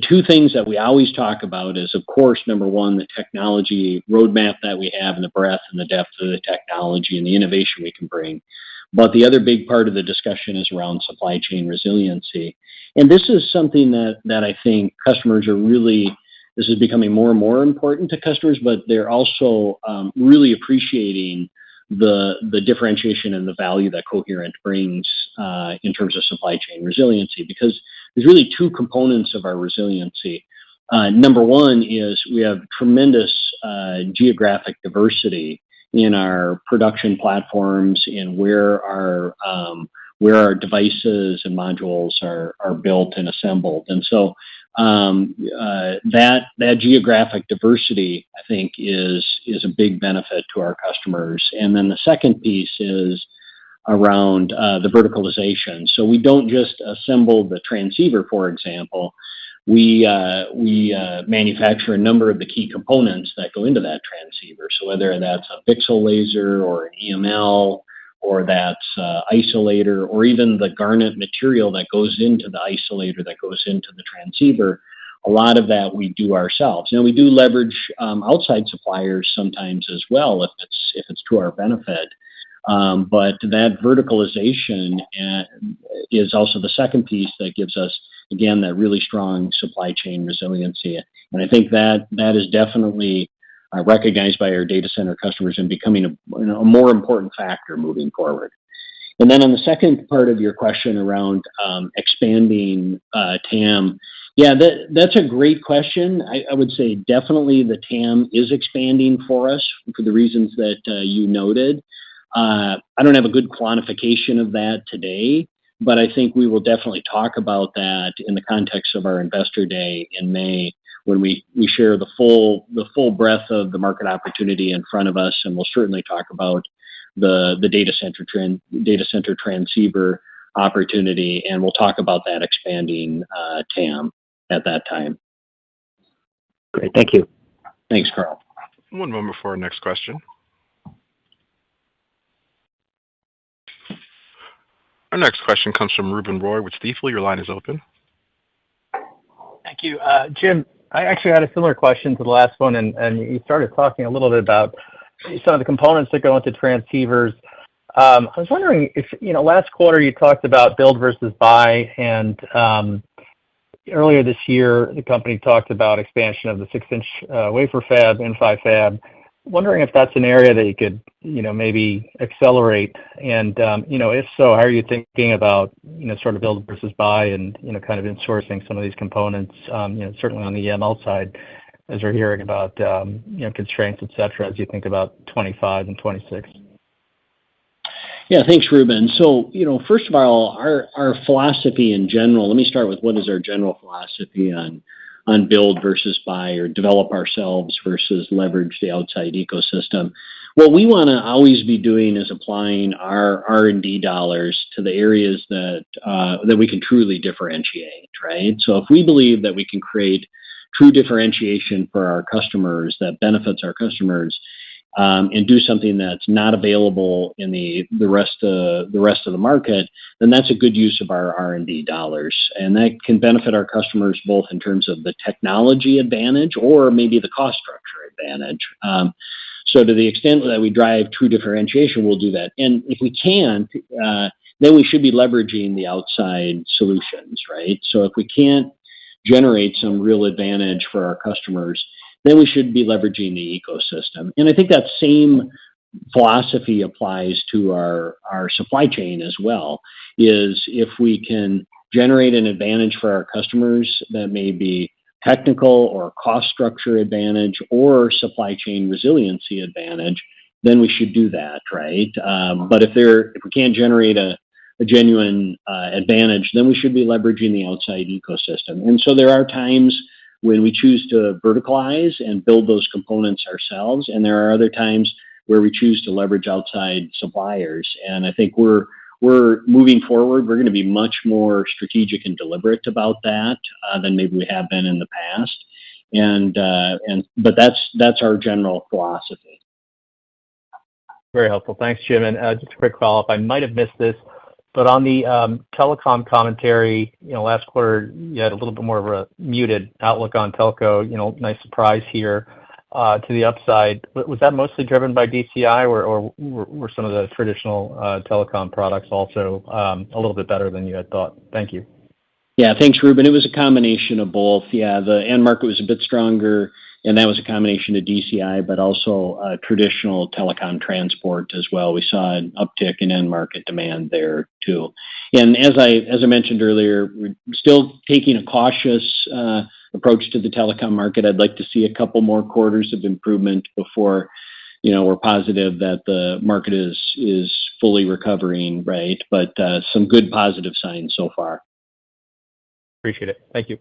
two things that we always talk about is, of course, number one, the technology roadmap that we have and the breadth and the depth of the technology and the innovation we can bring. But the other big part of the discussion is around supply chain resiliency. And this is something that I think customers are really, this is becoming more and more important to customers, but they're also really appreciating the differentiation and the value that Coherent brings in terms of supply chain resiliency, because there's really two components of our resiliency. Number one is we have tremendous geographic diversity in our production platforms and where our devices and modules are built and assembled. And so that geographic diversity, I think, is a big benefit to our customers. And then the second piece is around the verticalization. So we don't just assemble the transceiver, for example. We manufacture a number of the key components that go into that transceiver. So whether that's a pixel laser or an EML, or that's isolator, or even the garnet material that goes into the isolator that goes into the transceiver, a lot of that we do ourselves. Now we do leverage outside suppliers sometimes as well if it's to our benefit. But that verticalization is also the second piece that gives us, again, that really strong supply chain resiliency. And I think that is definitely recognized by our data center customers and becoming a more important factor moving forward. And then on the second part of your question around expanding TAM, yeah, that's a great question. I would say definitely the TAM is expanding for us for the reasons that you noted. I don't have a good quantification of that today, but I think we will definitely talk about that in the context of our Investor Day in May, when we share the full breadth of the market opportunity in front of us, and we'll certainly talk about the data center transceiver opportunity, and we'll talk about that expanding TAM at that time. Great, thank you. Thanks, Carl. One moment for our next question. Our next question comes from Ruben Roy with Stifel. Your line is open. Thank you. Jim, I actually had a similar question to the last one, and you started talking a little bit about some of the components that go into transceivers. I was wondering if, last quarter you talked about build versus buy, and earlier this year the company talked about expansion of the 6-inch wafer fab, N5 fab. Wondering if that's an area that you could, maybe accelerate, and if so, how are you thinking about, sort of build versus buy and, kind of insourcing some of these components, certainly on the EML side, as we're hearing about, constraints, et cetera, as you think about 25 and 26. Yeah, thanks, Ruben. So, first of all, our philosophy in general, let me start with what is our general philosophy on build versus buy, or develop ourselves versus leverage the outside ecosystem. What we want to always be doing is applying our R&D dollars to the areas that we can truly differentiate, right? So if we believe that we can create true differentiation for our customers that benefits our customers, and do something that's not available in the rest of the market, then that's a good use of our R&D dollars, and that can benefit our customers both in terms of the technology advantage or maybe the cost structure advantage. So to the extent that we drive true differentiation, we'll do that. And if we can't, then we should be leveraging the outside solutions, right? So if we can't generate some real advantage for our customers, then we should be leveraging the ecosystem. And I think that same philosophy applies to our supply chain as well, is if we can generate an advantage for our customers that may be technical or cost structure advantage or supply chain resiliency advantage, then we should do that, right? But if we can't generate a genuine advantage, then we should be leveraging the outside ecosystem. And so there are times when we choose to verticalize and build those components ourselves, and there are other times where we choose to leverage outside suppliers. And I think we're moving forward. We're going to be much more strategic and deliberate about that than maybe we have been in the past. But that's our general philosophy. Very helpful. Thanks, Jim. And just a quick follow-up. I might have missed this, but on the telecom commentary, last quarter, you had a little bit more of a muted outlook on telco, nice surprise here to the upside. Was that mostly driven by DCI, or were some of the traditional telecom products also a little bit better than you had thought? Thank you. Yeah, thanks, Ruben. It was a combination of both. Yeah, the end market was a bit stronger, and that was a combination of DCI, but also traditional telecom transport as well. We saw an uptick in end market demand there too. And as I mentioned earlier, we're still taking a cautious approach to the telecom market. I'd like to see a couple more quarters of improvement before we're positive that the market is fully recovering, right? But some good positive signs so far. Appreciate it. Thank you.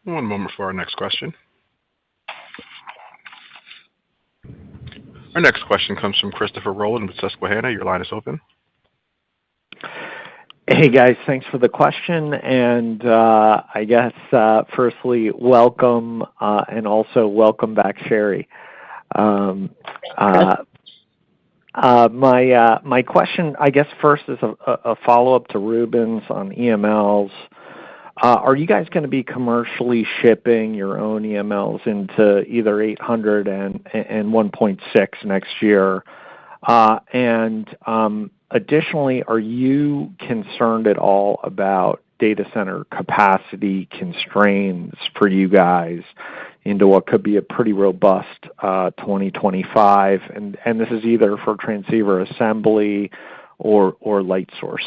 One moment for our next question. Our next question comes from Christopher Rowland with Susquehanna. Your line is open. Hey, guys. Thanks for the question. And I guess, firstly, welcome, and also welcome back, Sherry. My question, I guess, first is a follow-up to Ruben's on EMLs. Are you guys going to be commercially shipping your own EMLs into either 800 and 1.6 next year? And additionally, are you concerned at all about data center capacity constraints for you guys into what could be a pretty robust 2025? And this is either for transceiver assembly or light source.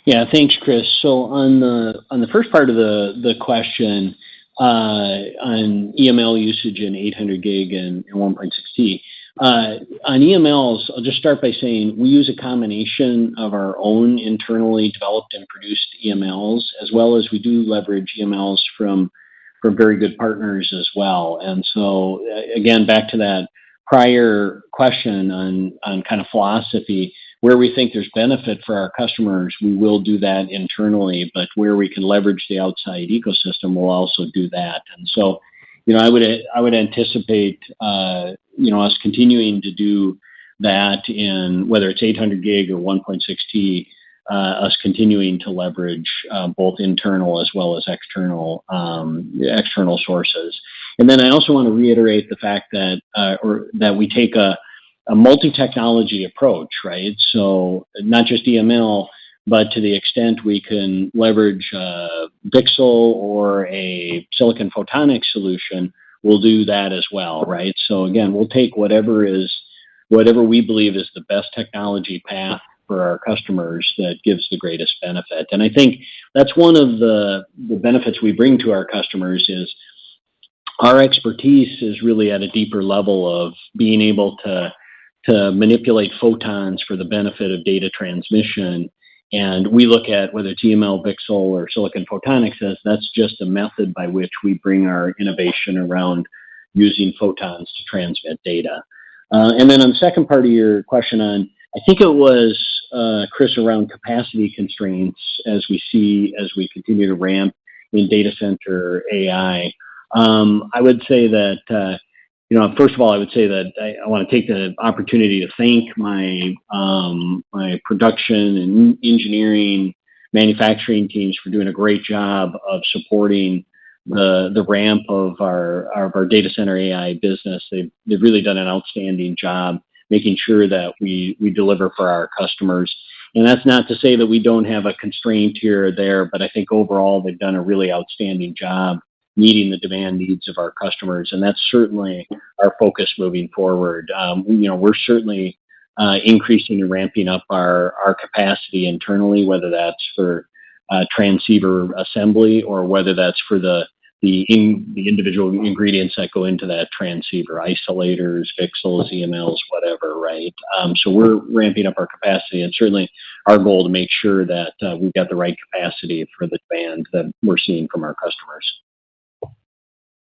Yeah, thanks, Chris. So on the first part of the question on EML usage in 800 gig and 1.6T, on EMLs, I'll just start by saying we use a combination of our own internally developed and produced EMLs, as well as we do leverage EMLs from very good partners as well. And so, again, back to that prior question on kind of philosophy, where we think there's benefit for our customers, we will do that internally, but where we can leverage the outside ecosystem, we'll also do that. And so, I would anticipate, us continuing to do that in whether it's 800 gig or 1.6T, us continuing to leverage both internal as well as external sources. And then I also want to reiterate the fact that we take a multi-technology approach, right? So not just EML, but to the extent we can leverage VCSEL or a silicon photonics solution, we'll do that as well, right? So again, we'll take whatever we believe is the best technology path for our customers that gives the greatest benefit. And I think that's one of the benefits we bring to our customers is our expertise is really at a deeper level of being able to manipulate photons for the benefit of data transmission. And we look at whether it's EML, VCSEL, or silicon photonics as that's just a method by which we bring our innovation around using photons to transmit data. And then on the second part of your question I think it was, Chris, around capacity constraints as we continue to ramp in data center AI. I would say that, first of all, I would say that I want to take the opportunity to thank my production and engineering manufacturing teams for doing a great job of supporting the ramp of our data center AI business. They've really done an outstanding job making sure that we deliver for our customers. And that's not to say that we don't have a constraint here or there, but I think overall they've done a really outstanding job meeting the demand needs of our customers. And that's certainly our focus moving forward. We're certainly increasing and ramping up our capacity internally, whether that's for transceiver assembly or whether that's for the individual ingredients that go into that transceiver, isolators, VCSELs, EMLs, whatever, right? So we're ramping up our capacity, and certainly our goal to make sure that we've got the right capacity for the demand that we're seeing from our customers.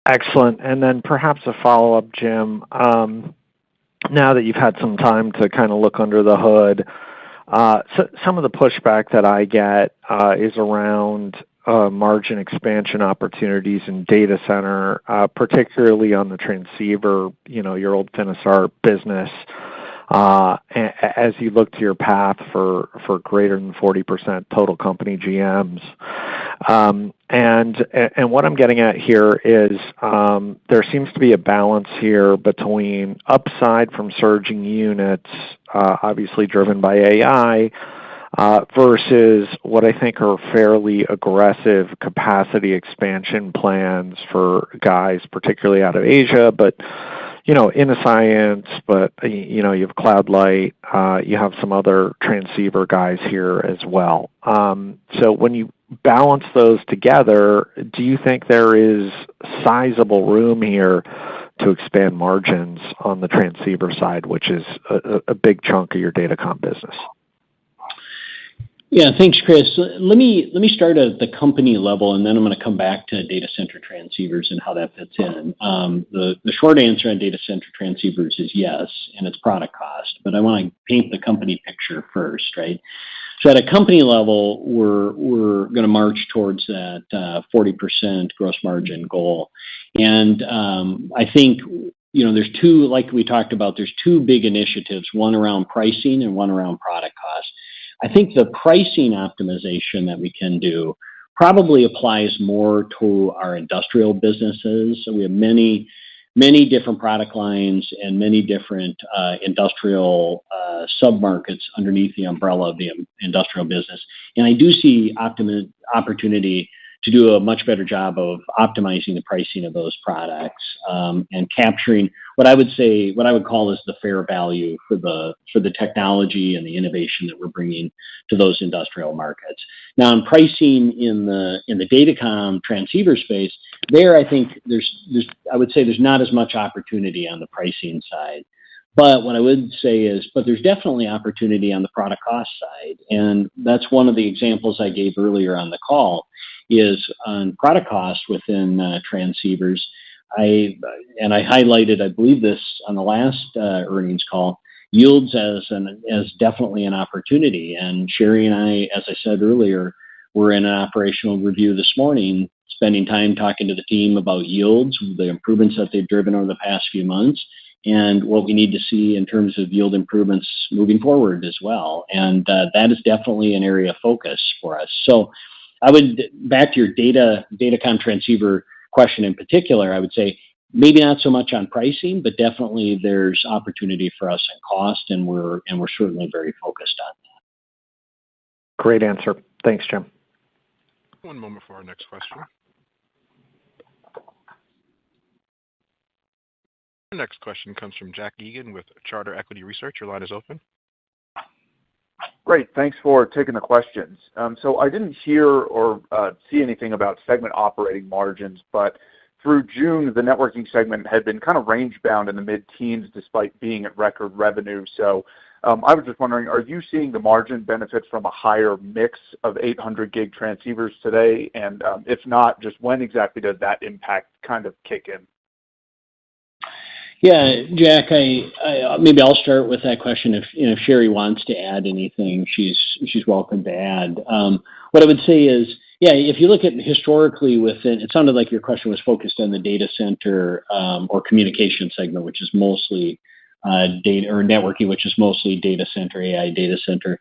Excellent. And then perhaps a follow-up, Jim. Now that you've had some time to kind of look under the hood, so some of the pushback that I get is around margin expansion opportunities in data center, particularly on the transceiver, your old Finisar business. as you look to your path for greater than 40% total company GMs. And what I'm getting at here is there seems to be a balance here between upside from surging units, obviously driven by AI, versus what I think are fairly aggressive capacity expansion plans for guys, particularly out of Asia, but Innoscience, but you have Cloud Light, you have some other transceiver guys here as well. So when you balance those together, do you think there is sizable room here to expand margins on the transceiver side, which is a big chunk of your datacom business? Yeah, thanks, Chris. Let me start at the company level, and then I'm going to come back to data center transceivers and how that fits in. The short answer on data center transceivers is yes, and it's product cost. But I want to paint the company picture first, right? So at a company level, we're going to march towards that 40% gross margin goal, and I think there's two, like we talked about, there's two big initiatives, one around pricing and one around product cost. I think the pricing optimization that we can do probably applies more to our industrial businesses. So we have many different product lines and many different industrial submarkets underneath the umbrella of the industrial business. And I do see opportunity to do a much better job of optimizing the pricing of those products and capturing what I would call is the fair value for the technology and the innovation that we're bringing to those industrial markets. Now, in pricing in the datacom transceiver space, there I think I would say there's not as much opportunity on the pricing side. But what I would say is, there's definitely opportunity on the product cost side, and that's one of the examples I gave earlier on the call. Is on product costs within transceivers. I highlighted, I believe this on the last earnings call, yields as definitely an opportunity. And Sherry and I, as I said earlier, were in an operational review this morning, spending time talking to the team about yields, the improvements that they've driven over the past few months, and what we need to see in terms of yield improvements moving forward as well. And that is definitely an area of focus for us. So I would, back to your datacom transceiver question in particular, I would say maybe not so much on pricing, but definitely there's opportunity for us in cost, and we're certainly very focused on that. Great answer. Thanks, Jim. One moment for our next question. Our next question comes from Jack Egan with Charter Equity Research. Your line is open. Great. Thanks for taking the questions. So I didn't hear or see anything about segment operating margins, but through June, the networking segment had been kind of range-bound in the mid-teens despite being at record revenue. So I was just wondering, are you seeing the margin benefit from a higher mix of 800 gig transceivers today? And if not, just when exactly does that impact kind of kick in? Yeah, Jack, maybe I'll start with that question. If Sherry wants to add anything, she's welcome to add. What I would say is, yeah, if you look at historically within, it sounded like your question was focused on the data center or communication segment, which is mostly data, or networking, which is mostly data center, AI data center.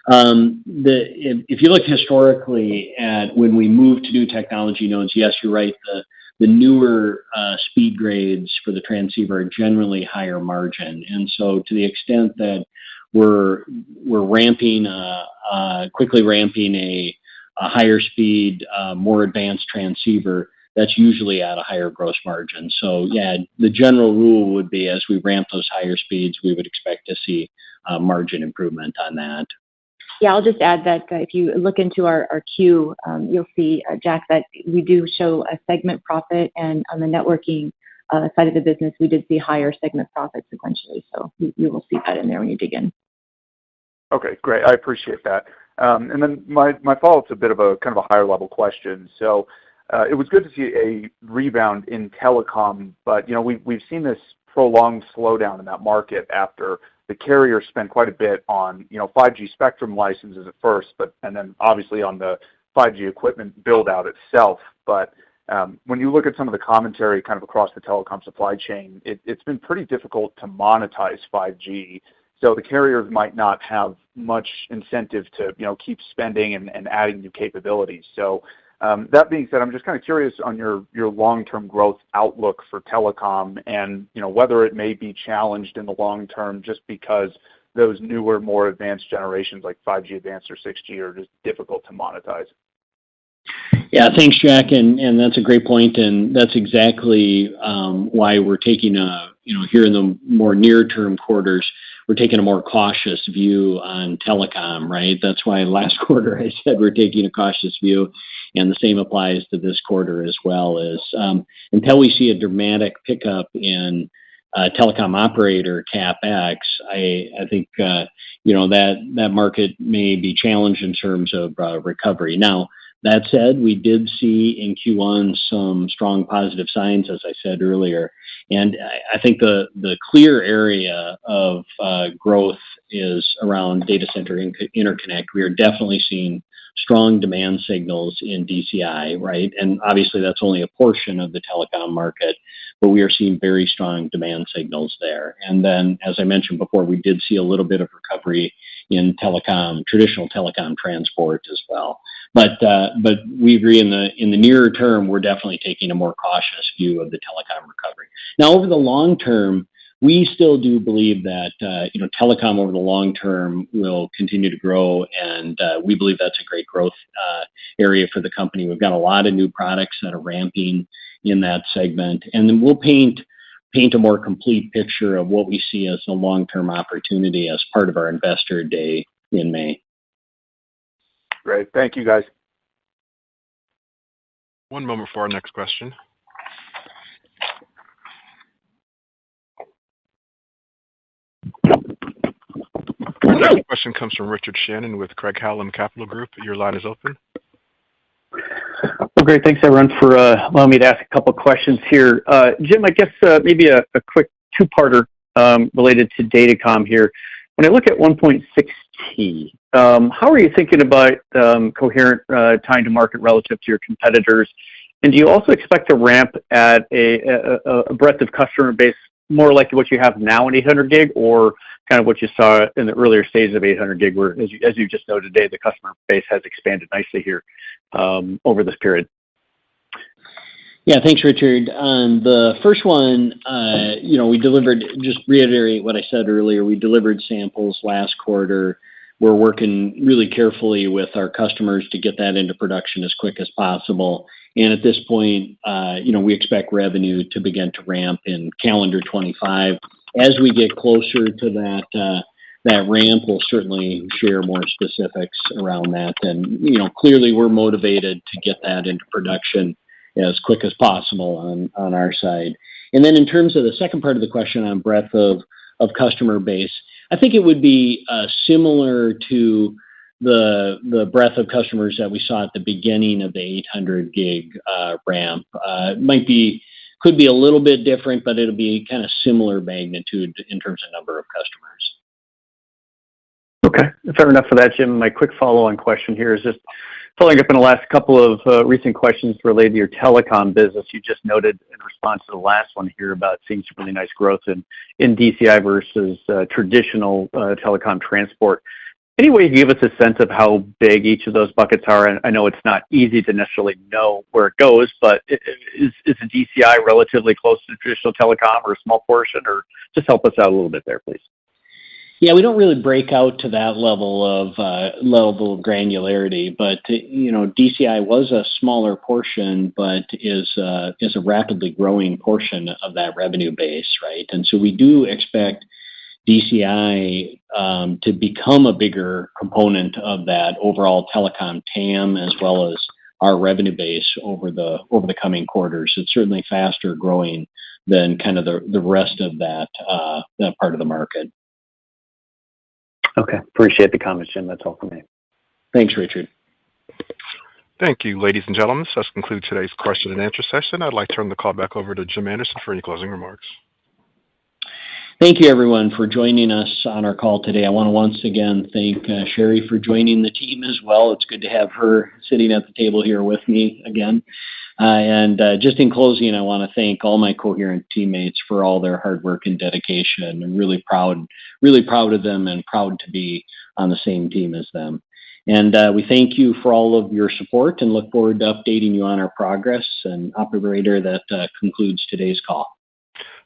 If you look historically at when we moved to new technology nodes, yes, you're right. The newer speed grades for the transceiver are generally higher margin, and so to the extent that we're quickly ramping a higher speed, more advanced transceiver, that's usually at a higher gross margin. So yeah, the general rule would be as we ramp those higher speeds, we would expect to see margin improvement on that. Yeah, I'll just add that if you look into our Q, you'll see, Jack, that we do show a segment profit, and on the networking side of the business, we did see higher segment profits sequentially. So you will see that in there when you dig in. Okay, great. I appreciate that. And then my follow-up's a bit of a kind of a higher level question. So it was good to see a rebound in telecom, but we've seen this prolonged slowdown in that market after the carriers spent quite a bit on 5G spectrum licenses at first, and then obviously on the 5G equipment build out itself. But when you look at some of the commentary kind of across the telecom supply chain, it's been pretty difficult to monetize 5G. So the carriers might not have much incentive to, keep spending and adding new capabilities. So that being said, I'm just kind of curious on your long-term growth outlook for telecom and, whether it may be challenged in the long term just because those newer, more advanced generations like 5G Advanced or 6G are just difficult to monetize. Yeah, thanks, Jack, and that's a great point, and that's exactly why we're taking here in the more near-term quarters, we're taking a more cautious view on telecom, right? That's why last quarter I said we're taking a cautious view, and the same applies to this quarter as well. As until we see a dramatic pickup in telecom operator capex, I think that market may be challenged in terms of recovery. Now, that said, we did see in Q1 some strong positive signs, as I said earlier, and I think the clear area of growth is around data center interconnect. We are definitely seeing strong demand signals in DCI, right? And obviously that's only a portion of the telecom market, but we are seeing very strong demand signals there. And then, as I mentioned before, we did see a little bit of recovery in telecom, traditional telecom transport as well. But we agree in the nearer term, we're definitely taking a more cautious view of the telecom recovery. Now, over the long term, we still do believe that telecom over the long term will continue to grow, and we believe that's a great growth area for the company. We've got a lot of new products that are ramping in that segment, and then we'll paint a more complete picture of what we see as a long-term opportunity as part of our Investor Day in May. Great. Thank you, guys. One moment for our next question. Our next question comes from Richard Shannon with Craig-Hallum Capital Group. Your line is open. Well, great. Thanks, everyone, for allowing me to ask a couple questions here. Jim, I guess maybe a quick two-parter related to Datacom here. When I look at 1.6T, how are you thinking about Coherent time to market relative to your competitors? And do you also expect to ramp at a breadth of customer base more like what you have now in 800 gig, or kind of what you saw in the earlier stages of 800 gig, where, as you just noted today, the customer base has expanded nicely here over this period? Yeah, thanks, Richard. On the first one, we delivered, just reiterate what I said earlier, we delivered samples last quarter. We're working really carefully with our customers to get that into production as quick as possible. And at this point, we expect revenue to begin to ramp in calendar 25. As we get closer to that ramp, we'll certainly share more specifics around that. And, clearly we're motivated to get that into production as quick as possible on our side. And then in terms of the second part of the question on breadth of customer base, I think it would be similar to the breadth of customers that we saw at the beginning of the 800 gig ramp. Could be a little bit different, but it'll be kind of similar magnitude in terms of number of customers. Okay, fair enough for that, Jim. My quick follow-on question here is just following up on the last couple of recent questions related to your telecom business. You just noted in response to the last one here about seeing some really nice growth in DCI versus traditional telecom transport. Any way you can give us a sense of how big each of those buckets are? And I know it's not easy to necessarily know where it goes, but is a DCI relatively close to traditional telecom or a small portion, or just help us out a little bit there, please? Yeah, we don't really break out to that level of granularity, but DCI was a smaller portion, but is a rapidly growing portion of that revenue base, right? And so we do expect DCI to become a bigger component of that overall telecom TAM, as well as our revenue base over the coming quarters. It's certainly faster growing than kind of the rest of that part of the market. Okay, appreciate the comments, Jim. That's all for me. Thanks, Richard. Thank you, ladies and gentlemen. This does conclude today's question and answer session. I'd like to turn the call back over to Jim Anderson for any closing remarks. Thank you, everyone, for joining us on our call today. I want to once again thank Sherry for joining the team as well. It's good to have her sitting at the table here with me again. And just in closing, I want to thank all my Coherent teammates for all their hard work and dedication. I'm really proud of them and proud to be on the same team as them. And we thank you for all of your support and look forward to updating you on our progress. And operator, that concludes today's call.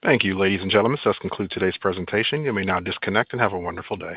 Thank you, ladies and gentlemen. This does conclude today's presentation. You may now disconnect and have a wonderful day.